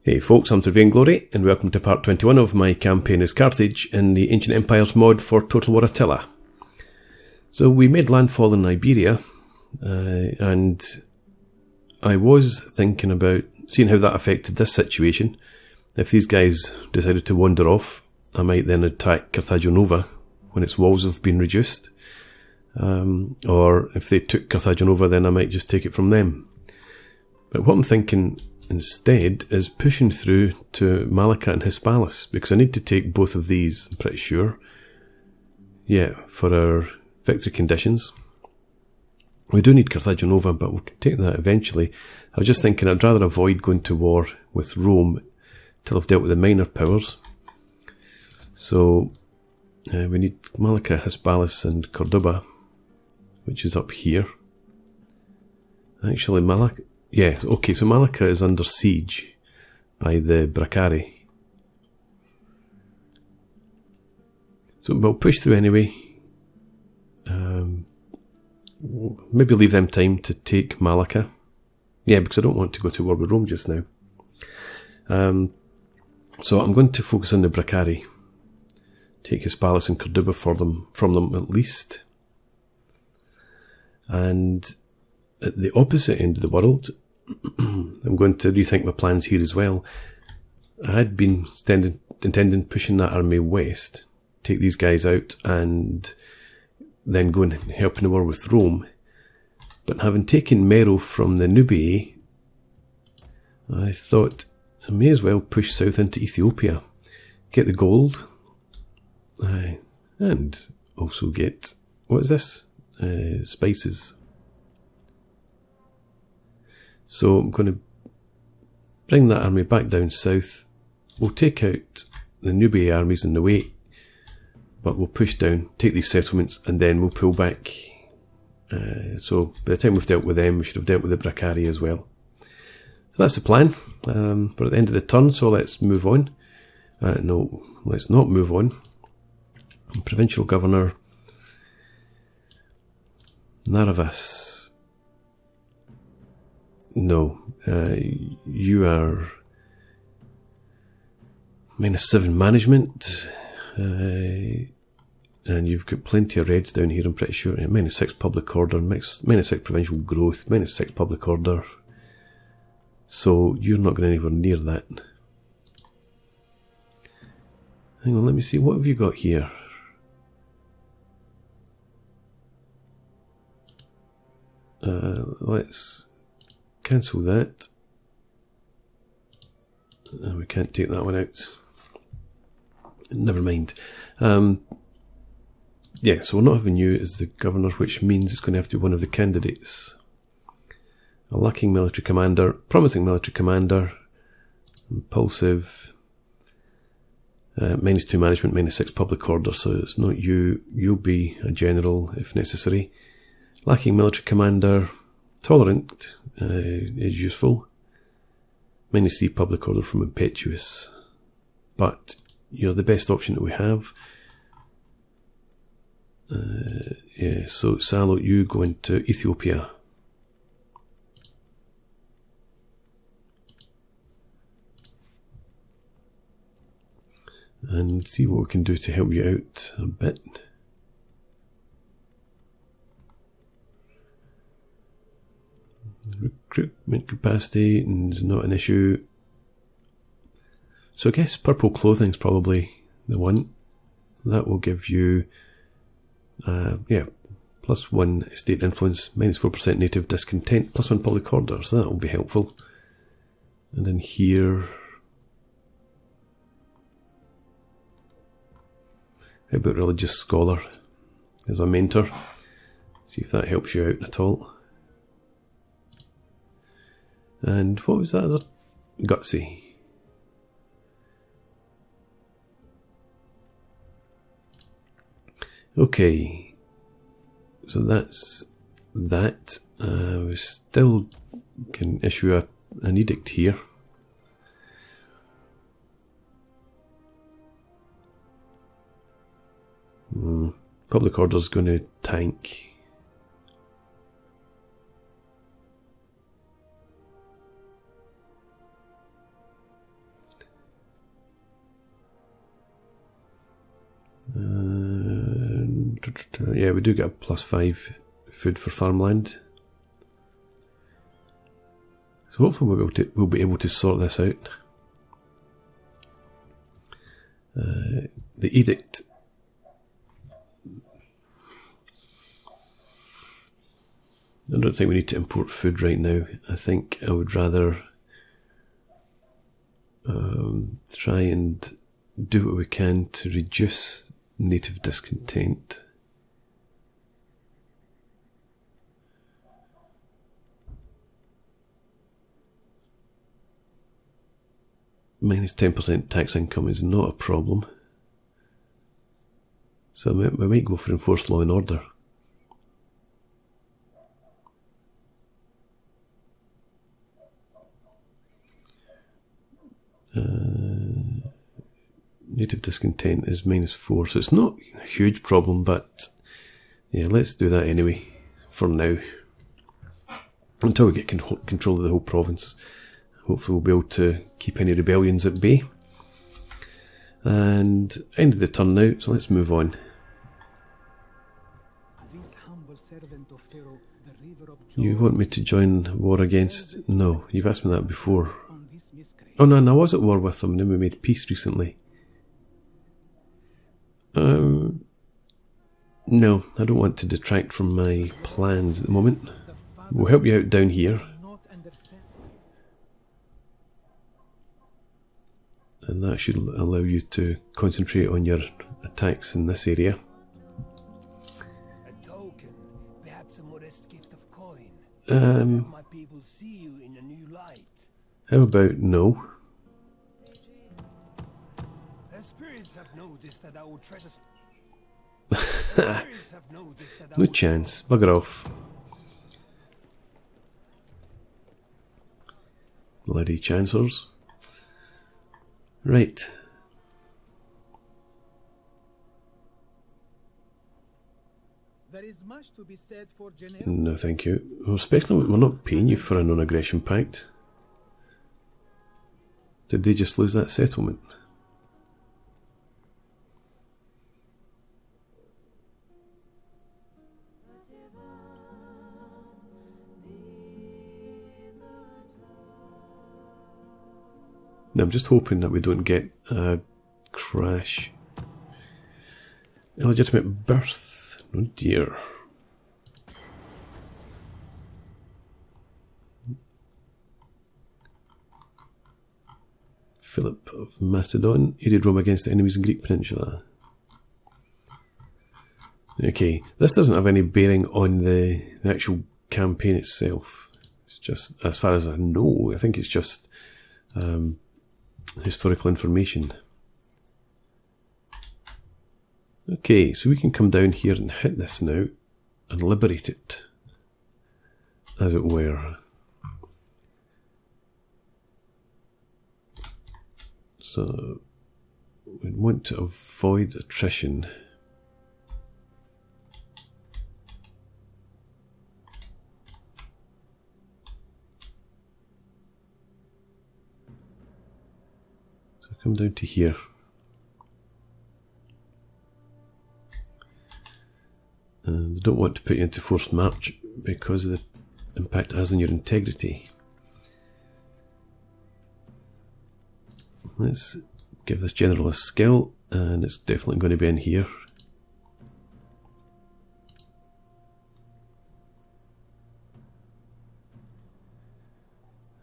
Hey folks, I'm Vain Glory, and welcome to part 21 of my campaign as Carthage in the Ancient Empires mod for Total War Attila. So we made landfall in Iberia, and I was thinking about seeing how that affected this situation. If these guys decided to wander off, I might then attack Carthage Nova when its walls have been reduced. Or if they took Carthage Nova, then I might just take it from them. But what I'm thinking instead is pushing through to Malaca and Hispalis, because I need to take both of these, I'm pretty sure. Yeah, for our victory conditions. We do need Carthage Nova, but we can take that eventually. I was just thinking I'd rather avoid going to war with Rome till I've dealt with the minor powers. So we need Malaca, Hispalis and Cordoba, which is up here. Actually, Malaca... Yeah, okay, so Malaca is under siege by the Bracari. So we'll push through anyway. Maybe leave them time to take Malaca. Yeah, because I don't want to go to war with Rome just now. So I'm going to focus on the Bracari. Take Hispalis and Cordoba from them at least. And at the opposite end of the world, I'm going to rethink my plans here as well. I had been intending pushing that army west, take these guys out, and then go and help in the war with Rome. But having taken Mero from the Nubiae, I thought I may as well push south into Ethiopia, get the gold, and also get, what is this? Spices. So I'm going to bring that army back down south. We'll take out the Nubiae armies in the way, but we'll push down, take these settlements, and then we'll pull back. So by the time we've dealt with them, we should have dealt with the Bracari as well. So that's the plan. We're at the end of the turn, so let's move on. No, let's not move on. Provincial Governor Naravas. No, you are -7 management, and you've got plenty of reds down here, I'm pretty sure. -6 public order, -6 provincial growth, -6 public order. So you're not going anywhere near that. Hang on, let me see, what have you got here? Let's cancel that. We can't take that one out. Never mind. Yeah, so we're not having you as the governor, which means it's going to have to be one of the candidates. A lacking military commander, promising military commander, impulsive, -2 management, -6 public order, so it's not you. You'll be a general if necessary. Lacking military commander, tolerant is useful. -3 public order from impetuous. But you're the best option that we have. Yeah, so Salo, you go into Ethiopia. And see what we can do to help you out a bit. Recruitment capacity is not an issue. So I guess purple clothing is probably the one. That will give you, yeah, +1 state influence, -4% native discontent, +1 public order, so that will be helpful. And then here, how about religious scholar as a mentor? See if that helps you out at all. And what was that other? Gutsy. Okay, so that's that. We still can issue an edict here. Public order's going to tank. Yeah, we do get a +5 food for farmland. So hopefully we'll be able to sort this out. The edict. I don't think we need to import food right now. I think I would rather try and do what we can to reduce native discontent. Minus 10% tax income is not a problem. So we might go for enforced law and order. Native discontent is -4, so it's not a huge problem, but yeah, let's do that anyway for now. Until we get control of the whole province. Hopefully we'll be able to keep any rebellions at bay. And end of the turn now, so let's move on. You want me to join war against... No, you've asked me that before. Oh no, I was at war with them, and then we made peace recently. No, I don't want to detract from my plans at the moment. We'll help you out down here. And that should allow you to concentrate on your attacks in this area. A token, perhaps a modest gift of coin. My people see you in a new light. How about no? Spirits have noticed that our treasures. No chance. Bugger off. Bloody chancellors. Right. There is much to be said for no, thank you. Well, especially when we're not paying you for a non-aggression pact. Did they just lose that settlement? Now, I'm just hoping that we don't get a crash. Illegitimate birth. Oh dear. Philip of Macedon aided Rome against the enemies in Greek Peninsula. Okay, this doesn't have any bearing on the actual campaign itself. It's just, as far as I know, I think it's just historical information. Okay, so we can come down here and hit this now and liberate it, as it were. So we want to avoid attrition. Come down to here. And I don't want to put you into forced march because of the impact it has on your integrity. Let's give this general a skill, and it's definitely going to be in here.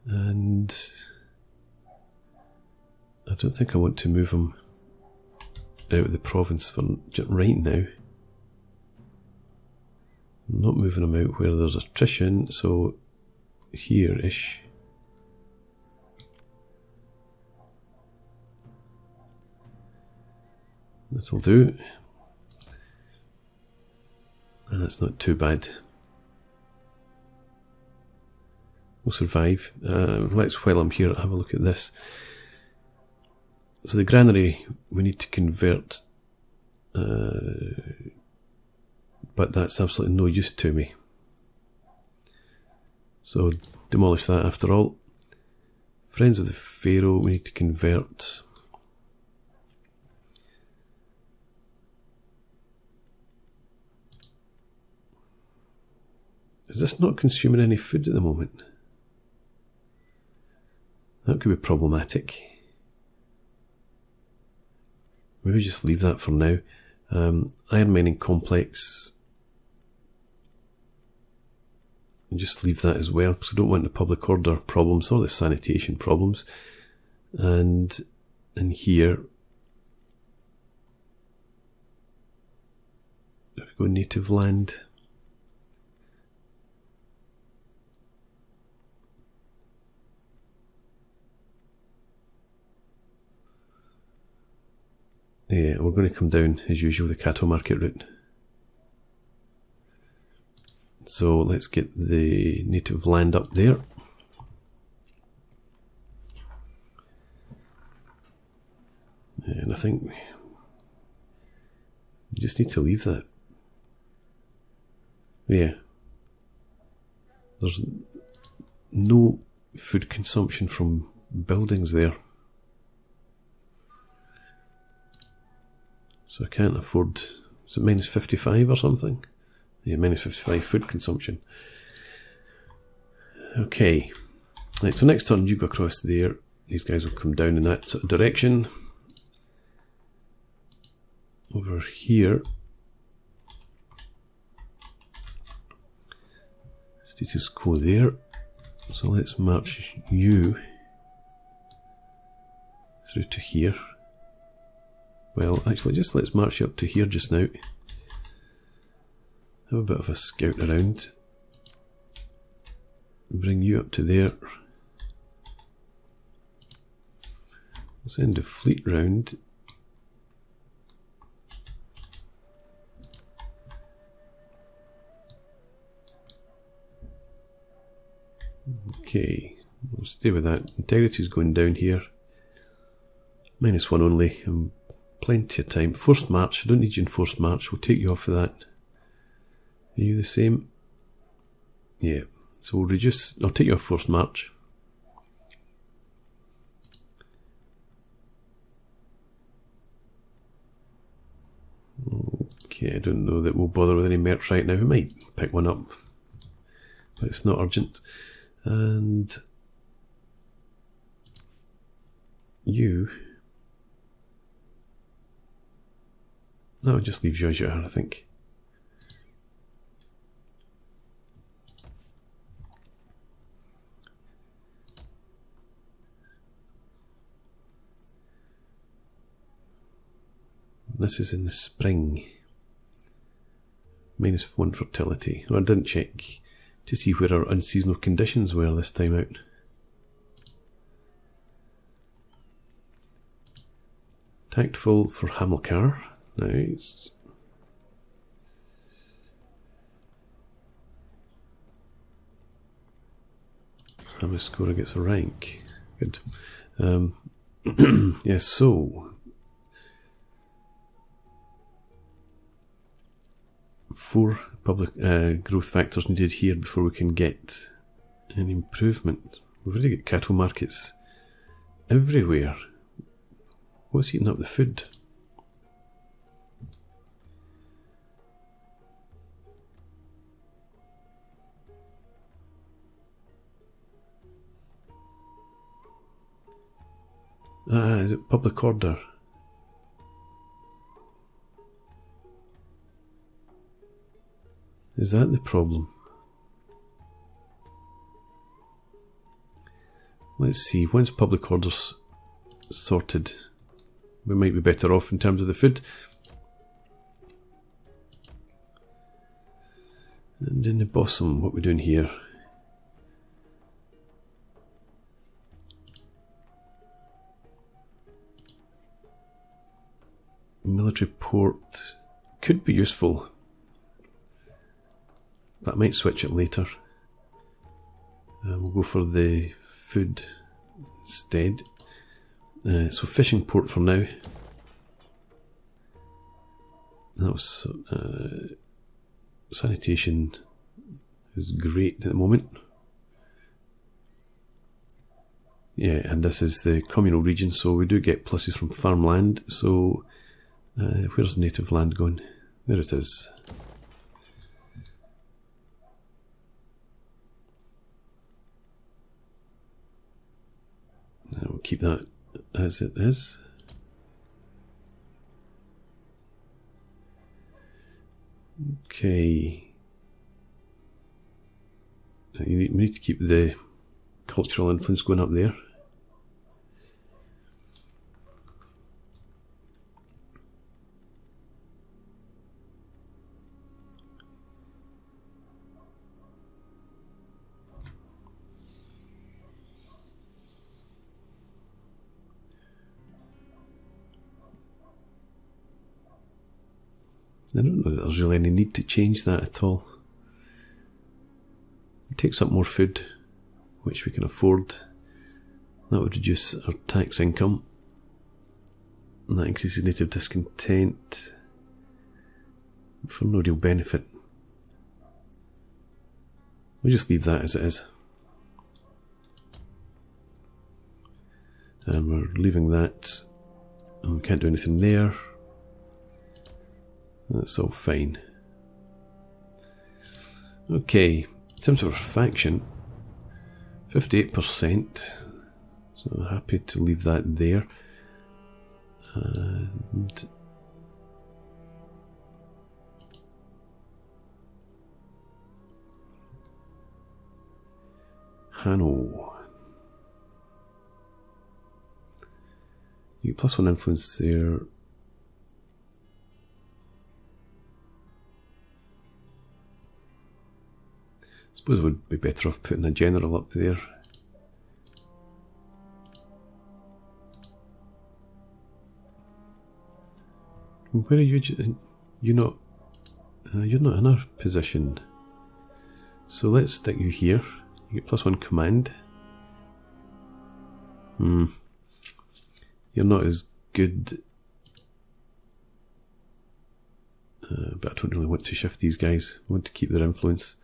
And I don't think I want to move him out of the province for right now. I'm not moving him out where there's attrition, so here-ish. That'll do. And that's not too bad. We'll survive. Let's, while I'm here, have a look at this. So the granary we need to convert, but that's absolutely no use to me. So demolish that after all. Friends of the Pharaoh we need to convert. Is this not consuming any food at the moment? That could be problematic. Maybe just leave that for now. Iron mining complex. And just leave that as well, because I don't want the public order problems or the sanitation problems. And in here, there we go, native land. Yeah, we're going to come down as usual the cattle market route. So let's get the native land up there. And I think we just need to leave that. Yeah. There's no food consumption from buildings there. So I can't afford, is it minus 55 or something? Yeah, minus 55 food consumption. Okay. Right, so next turn you go across there. These guys will come down in that sort of direction. Over here. Status quo there. So let's march you through to here. Well, actually, just let's march you up to here just now. Have a bit of a scout around. Bring you up to there. We'll send a fleet round. Okay, we'll stay with that. Integrity is going down here. -1 only. Plenty of time. Forced march. I don't need you in forced march. We'll take you off of that. Are you the same? Yeah. So we'll reduce. I'll take you off forced march. Okay, I don't know that we'll bother with any mercs right now. We might pick one up, but it's not urgent. And you. No, I'll just leave you as you are, I think. This is in the spring. -1 fertility. Oh, I didn't check to see where our unseasonal conditions were this time out. Tactful for Hamilcar. Nice. Hamiscora gets a rank. Good. Yes, so 4 public growth factors needed here before we can get an improvement. We've already got cattle markets everywhere. What's eating up the food? Is it public order? Is that the problem? Let's see, once public order's sorted, we might be better off in terms of the food. And in the bottom, what we're doing here. Military port could be useful, but I might switch it later. We'll go for the food instead. So fishing port for now. That was sanitation is great at the moment. Yeah, and this is the communal region, so we do get pluses from farmland. So where's native land going? There it is. keep that as it is. Okay. We need to keep the cultural influence going up there. I don't know that there's really any need to change that at all. It takes up more food, which we can afford. That would reduce our tax income. And that increases native discontent for no real benefit. We'll just leave that as it is. And we're leaving that. And we can't do anything there. That's all fine. Okay, in terms of our faction, 58%. So happy to leave that there. And Hano. You get +1 influence there. I suppose it would be better off putting a general up there. Where are you? You're not in our position. So let's stick you here. You get +1 command. You're not as good. But I don't really want to shift these guys. I want to keep their influence.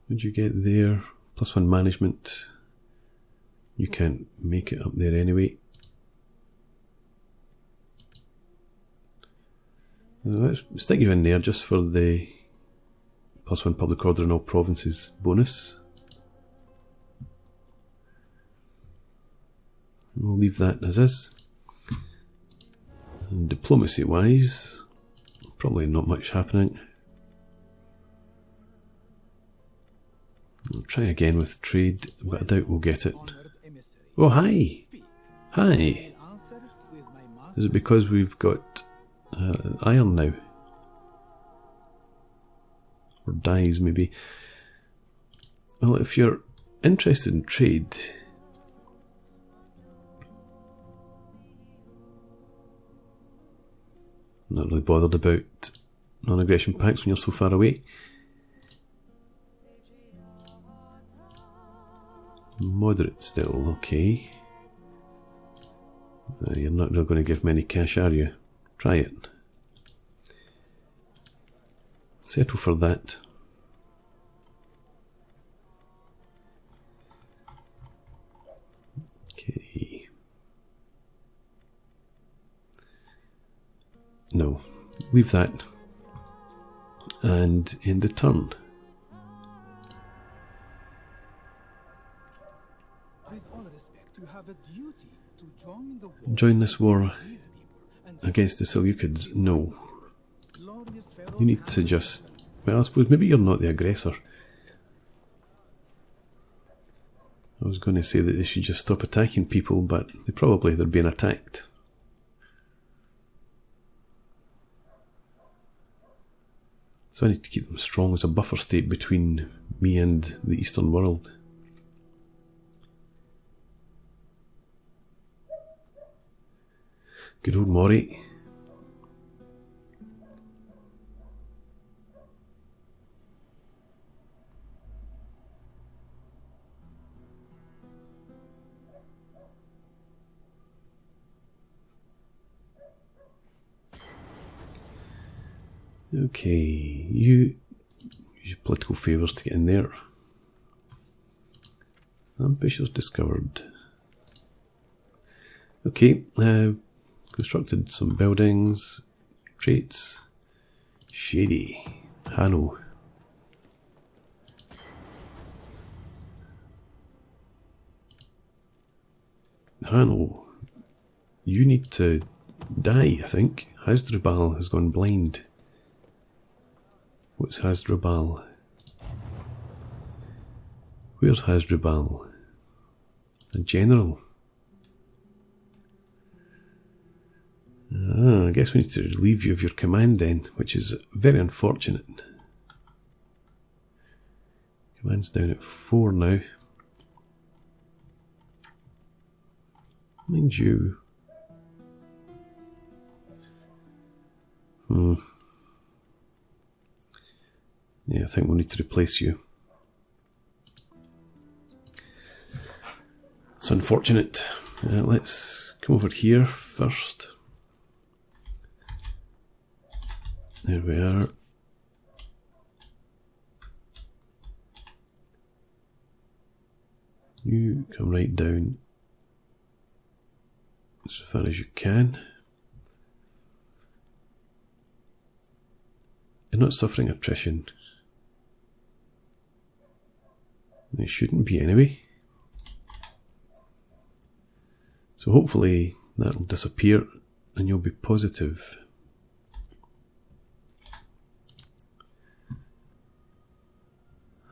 What'd you get there? +1 management. You can't make it up there anyway. Let's stick you in there just for the +1 public order in all provinces bonus. And we'll leave that as is. And diplomacy wise, probably not much happening. We'll try again with trade, but I doubt we'll get it. Oh, hi! Hi! Is it because we've got iron now? Or dyes, maybe? Well, if you're interested in trade, I'm not really bothered about non-aggression pacts when you're so far away. Moderate still, okay. You're not really going to give many cash, are you? Try it. Settle for that. Okay. No, leave that. And end the turn. Join this war against the Seleucids? No. You need to just... Well, I suppose maybe you're not the aggressor. I was going to say that they should just stop attacking people, but they're being attacked. So I need to keep them strong as a buffer state between me and the Eastern world. Good old Mori. Okay, you use your political favours to get in there. Ambitious discovered. Okay, constructed some buildings. Traits. Shady. Hanno. Hanno, you need to die, I think. Hasdrubal has gone blind. What's Hasdrubal? Where's Hasdrubal? A general. Ah, I guess we need to relieve you of your command then, which is very unfortunate. Command's down at 4 now. Mind you. Yeah, I think we'll need to replace you. It's unfortunate. Let's come over here first. There we are. You come right down as far as you can. You're not suffering attrition. It shouldn't be anyway. So hopefully that'll disappear and you'll be positive.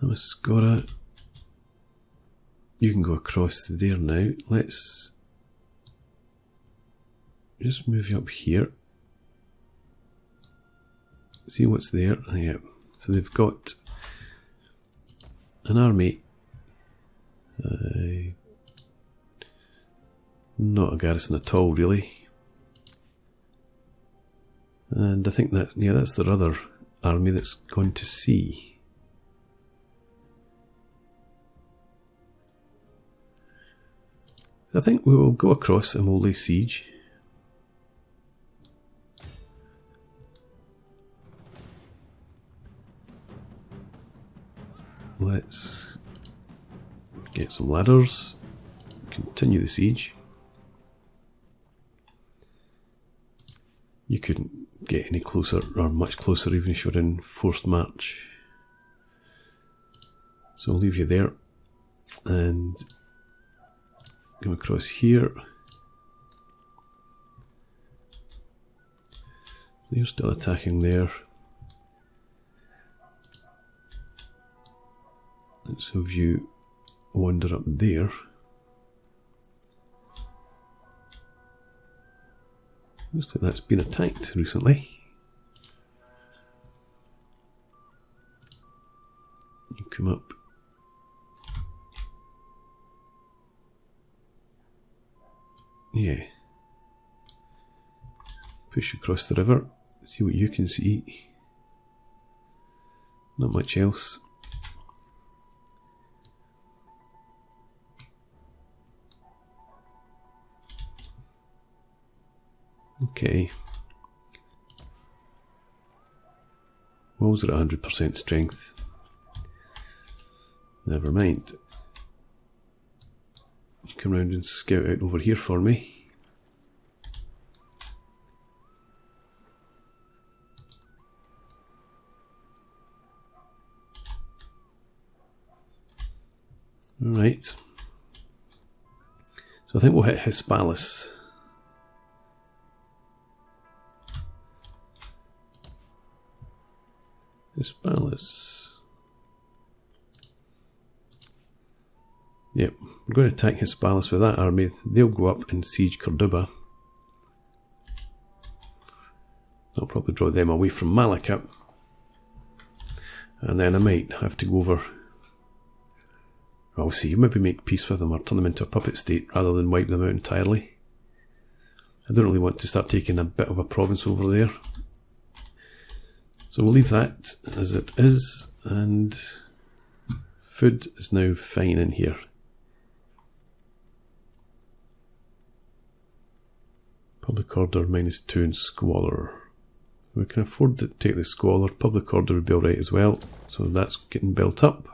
Amascora, you can go across there now. Let's just move you up here. See what's there. Yeah, so they've got an army. Not a garrison at all, really. And I think that's their other army that's gone to sea. So I think we will go across and we'll lay siege. Let's get some ladders, continue the siege. You couldn't get any closer, or much closer even if you're in forced march. So I'll leave you there and come across here. So you're still attacking there. Let's have you wander up there. Looks like that's been attacked recently. You come up. Yeah. Push across the river. See what you can see. Not much else. Okay. Walls are at 100% strength. Never mind. You come round and scout out over here for me. Alright. So I think we'll hit Hispalis. Hispalis. Yep, we're going to attack Hispalis with that army. They'll go up and siege Cordoba. That'll probably draw them away from Malaca. And then I might have to go over. I'll see, maybe make peace with them or turn them into a puppet state rather than wipe them out entirely. I don't really want to start taking a bit of a province over there. So we'll leave that as it is, and food is now fine in here. Public order -2 and squalor. We can afford to take the squalor. Public order would be alright as well, so that's getting built up.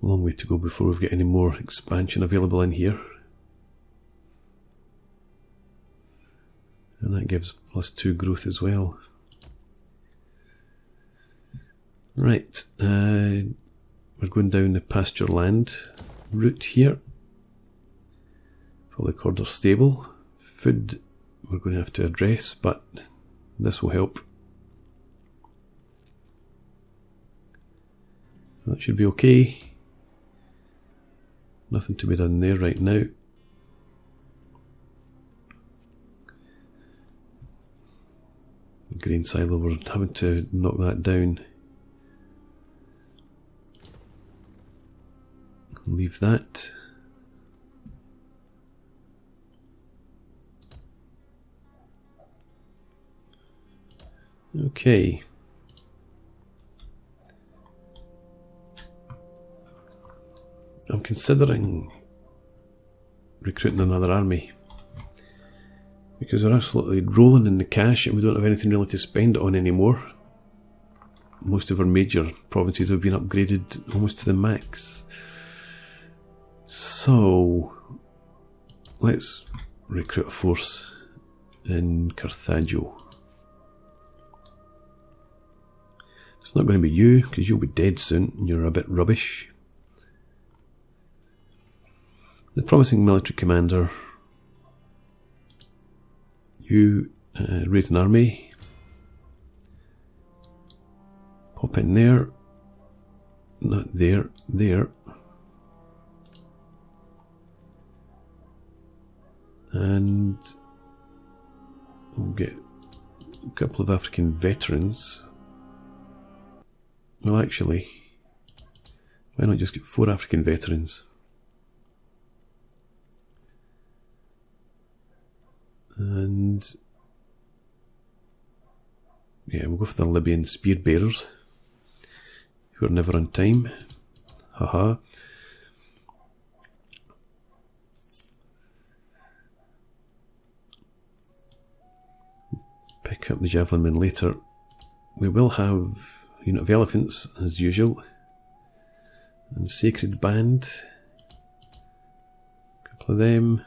Long way to go before we've got any more expansion available in here. And that gives +2 growth as well. Right, we're going down the pasture land route here. Probably corridor stable. Food we're going to have to address, but this will help. So that should be okay. Nothing to be done there right now. Grain silo, we're having to knock that down. Leave that. Okay. I'm considering recruiting another army because we're absolutely rolling in the cash and we don't have anything really to spend it on anymore. Most of our major provinces have been upgraded almost to the max. So let's recruit a force in Carthage. It's not going to be you because you'll be dead soon and you're a bit rubbish. The promising military commander. You raise an army. Pop in there. Not there. There. And we'll get a couple of African veterans. Well, actually, why not just get 4 African veterans? And yeah, we'll go for the Libyan spear bearers, who are never on time. Haha. Pick up the javelin men later. We will have a unit of elephants as usual, and sacred band. A couple of them.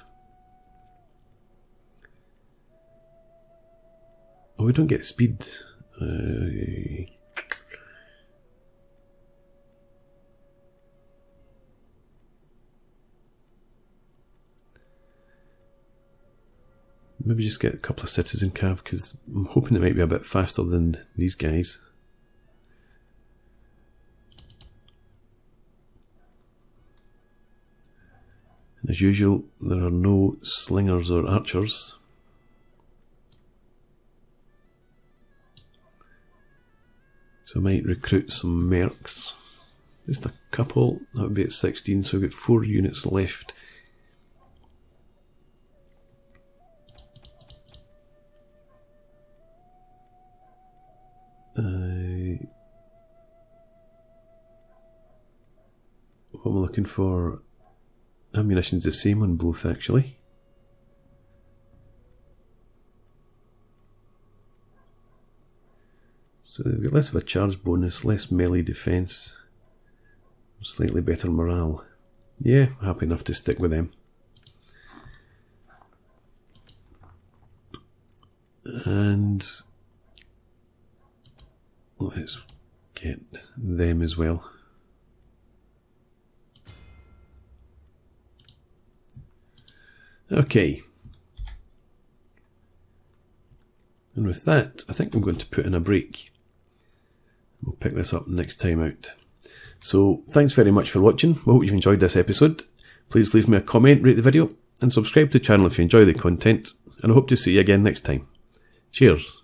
Oh, we don't get speed. Maybe just get a couple of citizen cav because I'm hoping it might be a bit faster than these guys. And as usual, there are no slingers or archers. So I might recruit some mercs. Just a couple. That would be at 16, so we've got 4 units left. What am I looking for? Ammunition's the same on both, actually. So they've got less of a charge bonus, less melee defense, slightly better morale. Yeah, happy enough to stick with them. And let's get them as well. Okay. And with that, I think I'm going to put in a break. We'll pick this up next time out. So, thanks very much for watching. I hope you've enjoyed this episode. Please leave me a comment, rate the video, and subscribe to the channel if you enjoy the content. And I hope to see you again next time. Cheers.